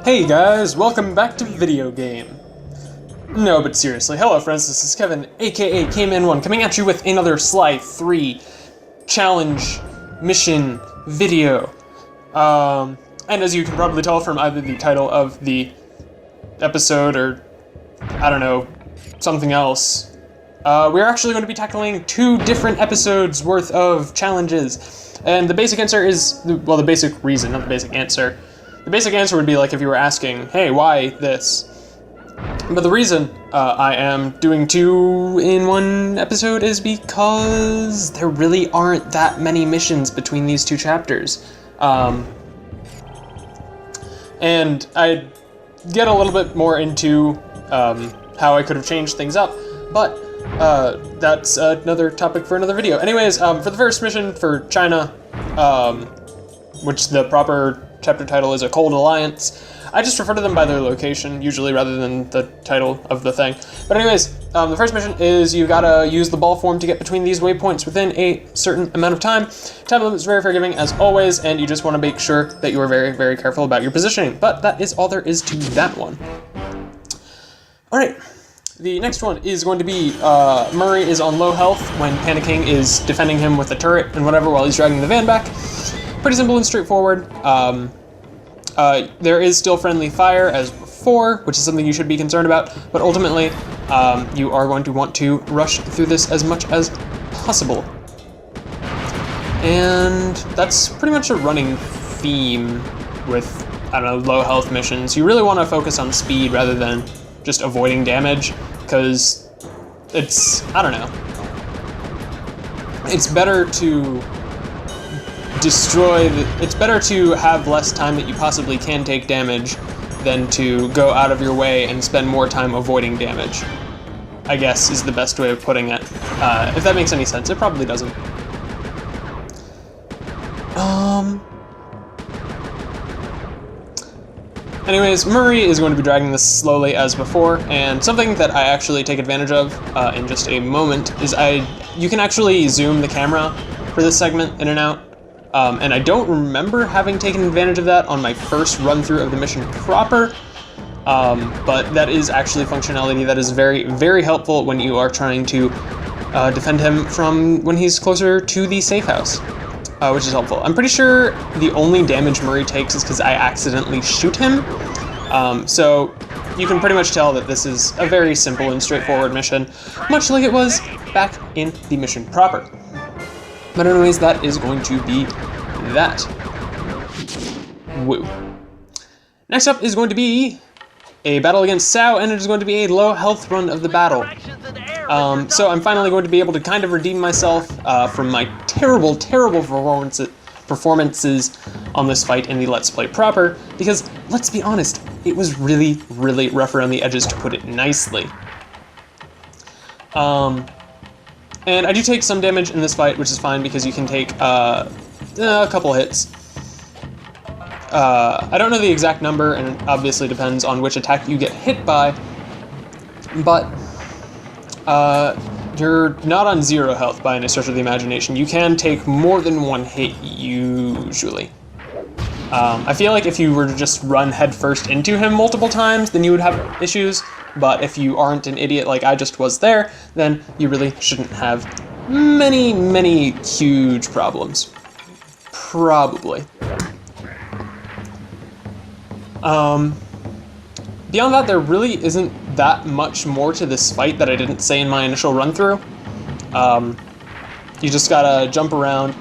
Hey guys, welcome back to Video Game. No, but seriously, hello friends, this is Kevin, aka KMan1, coming at you with another Sly 3 challenge mission video. And as you can probably tell from either the title of the episode or, I don't know, something else, we're actually going to be tackling 2 different episodes worth of challenges. And the basic answer is, well, the basic reason, not the basic answer. The basic answer would be like if you were asking, hey, why this? But the reason I am doing 2 in 1 episode is because there really aren't that many missions between these 2 chapters. And I get a little bit more into how I could have changed things up, but that's another topic for another video. Anyways, for the first mission for China, which the proper chapter title is A Cold Alliance, I just refer to them by their location, usually, rather than the title of the thing. But anyways, the first mission is you gotta use the ball form to get between these waypoints within a certain amount of time. Time limit is very forgiving, as always, and you just want to make sure that you are very, very careful about your positioning. But that is all there is to that one. Alright, the next one is going to be Murray is on low health when Panicking is defending him with a turret and whatever while he's dragging the van back. Pretty simple and straightforward. There is still friendly fire as before, which is something you should be concerned about, but ultimately, you are going to want to rush through this as much as possible. And that's pretty much a running theme with, I don't know, low health missions. You really want to focus on speed rather than just avoiding damage, because it's, I don't know, it's better to it's better to have less time that you possibly can take damage than to go out of your way and spend more time avoiding damage, I guess is the best way of putting it. If that makes any sense. It probably doesn't. Anyways, Murray is going to be dragging this slowly as before, and something that I actually take advantage of in just a moment is you can actually zoom the camera for this segment in and out. And I don't remember having taken advantage of that on my first run-through of the mission proper, but that is actually functionality that is very, very helpful when you are trying to defend him from when he's closer to the safe house, which is helpful. I'm pretty sure the only damage Murray takes is because I accidentally shoot him, so you can pretty much tell that this is a very simple and straightforward mission, much like it was back in the mission proper. But anyways, that is going to be that. Woo. Next up is going to be a battle against Sao, and it is going to be a low health run of the battle. So I'm finally going to be able to kind of redeem myself from my terrible, terrible performances on this fight in the Let's Play proper, because, let's be honest, it was really, really rough around the edges, to put it nicely. And I do take some damage in this fight, which is fine because you can take a couple hits. I don't know the exact number, and it obviously depends on which attack you get hit by, but you're not on 0 health by any stretch of the imagination. You can take more than 1 hit, usually. I feel like if you were to just run headfirst into him multiple times, then you would have issues. But if you aren't an idiot like I just was there, then you really shouldn't have many, many huge problems. Probably. Beyond that, there really isn't that much more to this fight that I didn't say in my initial run-through. You just gotta jump around.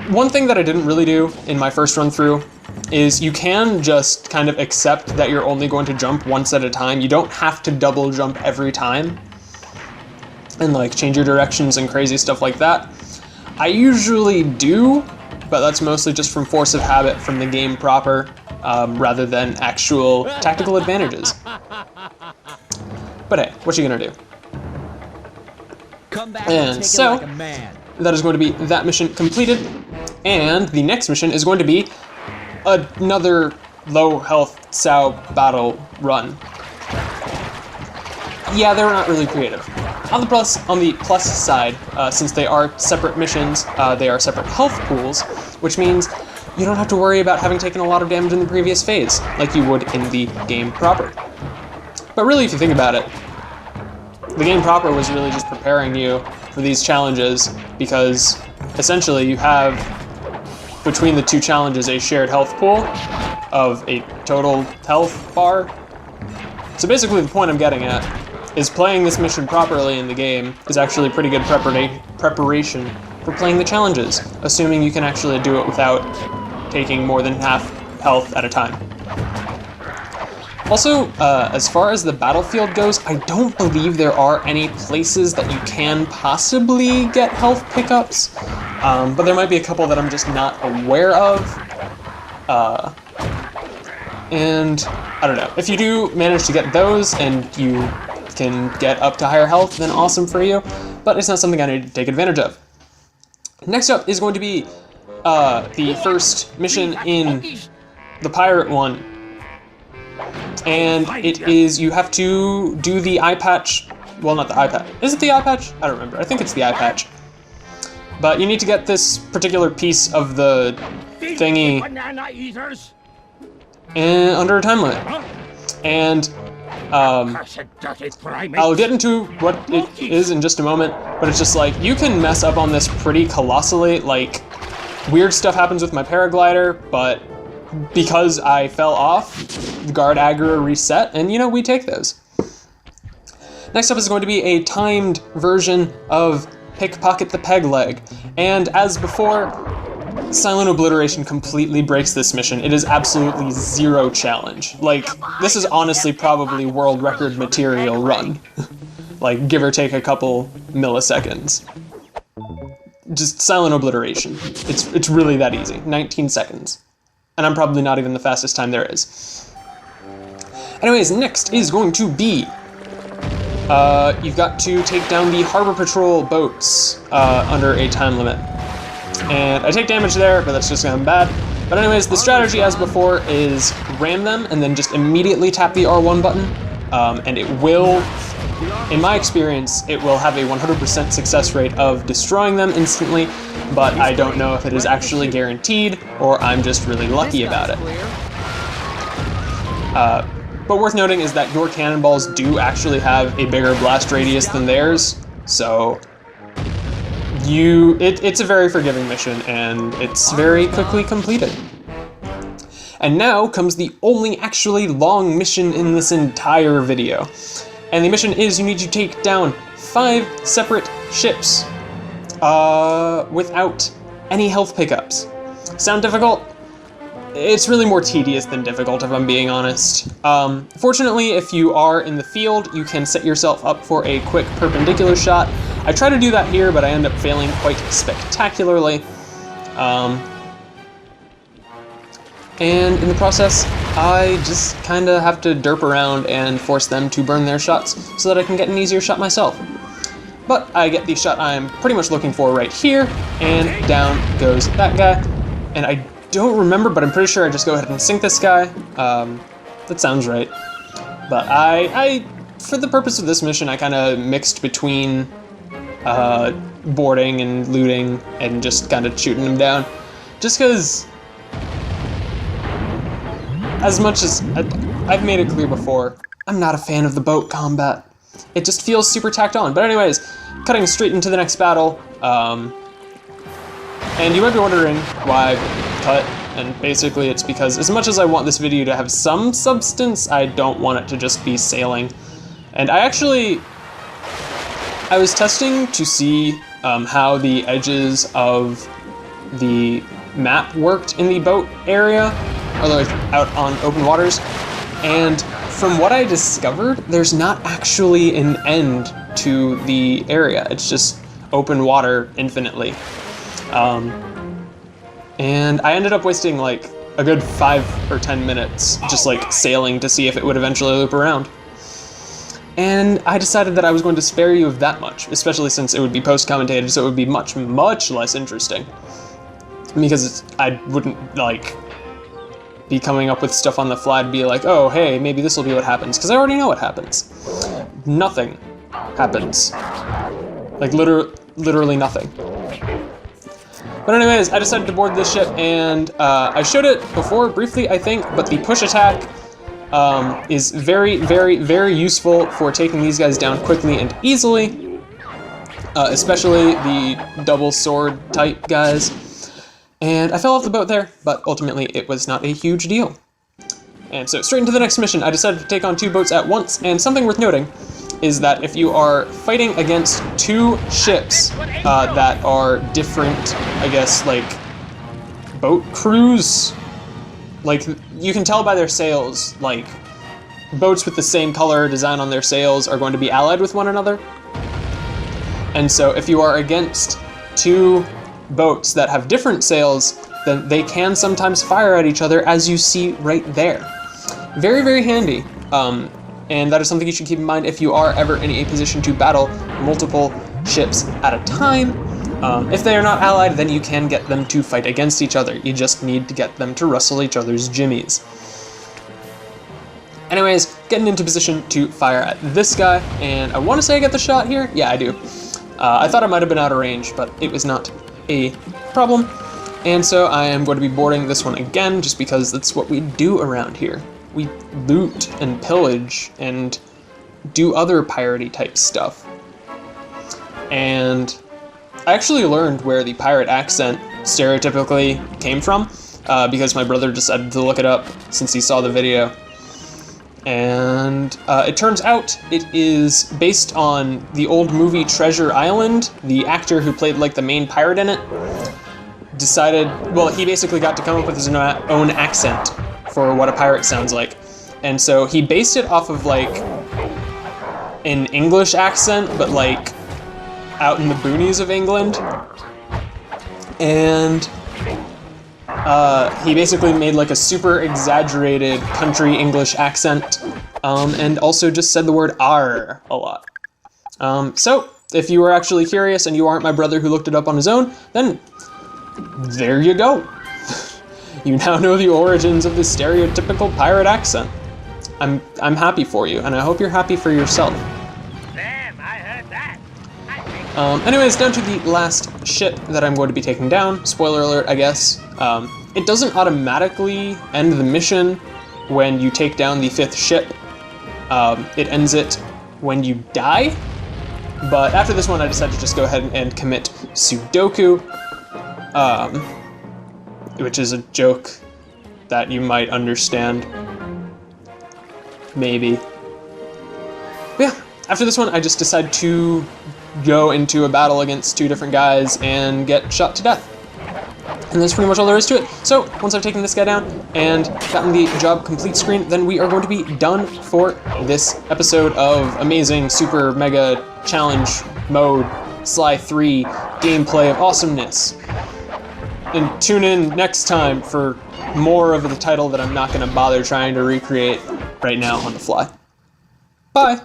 One thing that I didn't really do in my first run-through is you can just kind of accept that you're only going to jump once at a time. You don't have to double jump every time and like change your directions and crazy stuff like that. I usually do, but that's mostly just from force of habit from the game proper, rather than actual tactical advantages. But hey, what you gonna do? Come back and so, like a man. That is going to be that mission completed, and the next mission is going to be another low health Sao battle run. Yeah, they're not really creative. On the plus side, since they are separate missions, they are separate health pools, which means you don't have to worry about having taken a lot of damage in the previous phase, like you would in the game proper. But really, if you think about it, the game proper was really just preparing you for these challenges, because essentially you have, between the two challenges, a shared health pool of a total health bar. So basically the point I'm getting at is playing this mission properly in the game is actually pretty good preparation for playing the challenges, assuming you can actually do it without taking more than half health at a time. Also, as far as the battlefield goes, I don't believe there are any places that you can possibly get health pickups, but there might be a couple that I'm just not aware of. And I don't know, if you do manage to get those and you can get up to higher health, then awesome for you, but it's not something I need to take advantage of. Next up is going to be the first mission in the pirate one, and it is, you have to do the eye patch, well, not the eye patch, is it the eye patch? I don't remember, I think it's the eye patch. But you need to get this particular piece of the thingy under a time limit. And I'll get into what it is in just a moment, but it's just like, you can mess up on this pretty colossally. Like, weird stuff happens with my paraglider, but because I fell off, the guard aggro reset, and you know, we take those. Next up is going to be a timed version of Pickpocket the Peg Leg, and as before, Silent Obliteration completely breaks this mission. It is absolutely zero challenge. Like, this is honestly probably world record material run. Like, give or take a couple milliseconds. Just Silent Obliteration. It's really that easy. 19 seconds. And I'm probably not even the fastest time there is. Anyways, next is going to be, you've got to take down the Harbor Patrol boats under a time limit. And I take damage there, but that's just gonna be bad. But anyways, the strategy as before is ram them and then just immediately tap the R1 button. And it will, in my experience, it will have a 100% success rate of destroying them instantly, but I don't know if it is actually guaranteed or I'm just really lucky about it. But worth noting is that your cannonballs do actually have a bigger blast radius than theirs, so it's a very forgiving mission, and it's very quickly completed. And now comes the only actually long mission in this entire video. And the mission is, you need to take down 5 separate ships without any health pickups. Sound difficult? It's really more tedious than difficult, if I'm being honest. Fortunately, if you are in the field, you can set yourself up for a quick perpendicular shot. I try to do that here, but I end up failing quite spectacularly. And in the process, I just kind of have to derp around and force them to burn their shots so that I can get an easier shot myself. But I get the shot I'm pretty much looking for right here, and down goes that guy. And I don't remember, but I'm pretty sure I just go ahead and sink this guy. That sounds right. But I for the purpose of this mission, I kind of mixed between boarding and looting and just kind of shooting them down. Just because, as much as I've made it clear before, I'm not a fan of the boat combat. It just feels super tacked on. But anyways, cutting straight into the next battle. And you might be wondering why I cut, and basically it's because as much as I want this video to have some substance, I don't want it to just be sailing. And I was testing to see how the edges of the map worked in the boat area, or like out on open waters, and from what I discovered, there's not actually an end to the area. It's just open water infinitely. And I ended up wasting like a good 5 or 10 minutes just like sailing to see if it would eventually loop around. And I decided that I was going to spare you of that much, especially since it would be post-commentated, so it would be much, much less interesting. Because I wouldn't like be coming up with stuff on the fly to be like, oh, hey, maybe this will be what happens, because I already know what happens. Nothing happens. Like, literally nothing. But anyways, I decided to board this ship, and I showed it before briefly, I think, but the push attack is very, very, very useful for taking these guys down quickly and easily, especially the double sword type guys. And I fell off the boat there, but ultimately it was not a huge deal. And so straight into the next mission, I decided to take on 2 boats at once, and something worth noting is that if you are fighting against 2 ships that are different, I guess, like, boat crews, like, you can tell by their sails, like, boats with the same color design on their sails are going to be allied with one another. And so if you are against 2 boats that have different sails, then they can sometimes fire at each other, as you see right there. Very, very handy. And that is something you should keep in mind if you are ever in a position to battle multiple ships at a time. If they are not allied, then you can get them to fight against each other. You just need to get them to wrestle each other's jimmies. Anyways, getting into position to fire at this guy, and I want to say I get the shot here. Yeah, I do. I thought I might have been out of range, but it was not a problem. And so I am going to be boarding this one again, just because that's what we do around here. We loot and pillage and do other piratey type stuff. And I actually learned where the pirate accent stereotypically came from, because my brother decided to look it up since he saw the video. And it turns out it is based on the old movie Treasure Island. The actor who played like the main pirate in it decided, well, he basically got to come up with his own accent for what a pirate sounds like. And so he based it off of like an English accent, but like out in the boonies of England. And he basically made like a super exaggerated country English accent, and also just said the word "ar" a lot. So if you are actually curious and you aren't my brother who looked it up on his own, then there you go. You now know the origins of the stereotypical pirate accent. I'm happy for you, and I hope you're happy for yourself. Damn, I heard that. Anyways, down to the last ship that I'm going to be taking down. Spoiler alert, I guess. It doesn't automatically end the mission when you take down the 5th ship. It ends it when you die. But after this one, I decided to just go ahead and commit Sudoku, which is a joke that you might understand. Maybe. But yeah, after this one, I just decided to go into a battle against 2 different guys and get shot to death. And that's pretty much all there is to it. So once I've taken this guy down and gotten the job complete screen, then we are going to be done for this episode of amazing super mega challenge mode Sly 3 gameplay of awesomeness. And tune in next time for more of the title that I'm not going to bother trying to recreate right now on the fly. Bye!